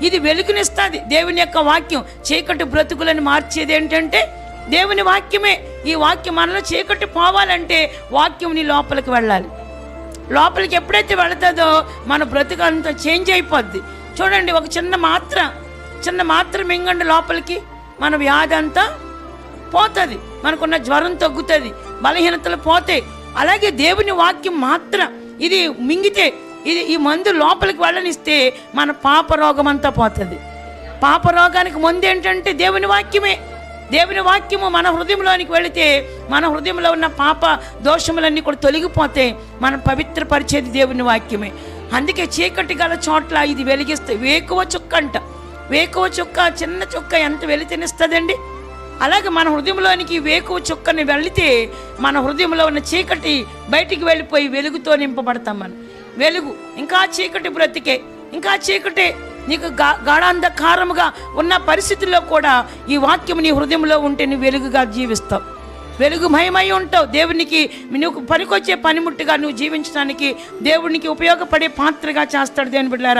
ఇది వెలుగునిస్తుంది. దేవుని యొక్క వాక్యం చీకటి బ్రతుకులను మార్చేది ఏంటంటే దేవుని వాక్యమే. ఈ వాక్యం మనలో చీకటి పోవాలంటే వాక్యం నీ లోపలికి వెళ్ళాలి. లోపలికి ఎప్పుడైతే వెళుతుందో మన బ్రతుకు అంతా చేంజ్ అయిపోద్ది. చూడండి, ఒక చిన్న మాత్ర మింగండి లోపలికి, మన వ్యాధి అంతా పోతుంది, మనకున్న జ్వరం తగ్గుతుంది, బలహీనతలు పోతాయి. అలాగే దేవుని వాక్యం మాత్రం ఇది మింగితే, ఇది ఈ మందు లోపలికి వెళ్ళనిస్తే మన పాప రోగం అంతా పోతుంది. పాప రోగానికి ముందు ఏంటంటే దేవుని వాక్యమే. దేవుని వాక్యము మన హృదయంలోనికి వెళితే మన హృదయంలో ఉన్న పాప దోషములన్నీ కూడా తొలగిపోతే మనం పవిత్రపరిచేది దేవుని వాక్యమే. అందుకే చీకటి గల చోట్ల ఇది వెలిగిస్తే వేకువ చుక్క అంట. వేకువ చుక్క, చిన్న చుక్క ఎంత వెలితినిస్తుందండి. అలాగే మన హృదయంలోనికి వేకువ చుక్కని వెళితే మన హృదయంలో ఉన్న చీకటి బయటికి వెళ్ళిపోయి వెలుగుతో నింపబడతాం. మనం వెలుగు, ఇంకా చీకటి బ్రతికే, ఇంకా చీకటే. నీకు గాఢాంధకారముగా ఉన్న పరిస్థితుల్లో కూడా ఈ వాక్యం నీ హృదయంలో ఉంటే నువ్వు వెలుగుగా జీవిస్తావు, వెలుగుమయమై ఉంటావు. దేవునికి నువ్వు పనికొచ్చే పనిముట్టుగా నువ్వు జీవించడానికి దేవునికి ఉపయోగపడే పాత్రగా చేస్తాడు దేవుని బిడ్డలారా.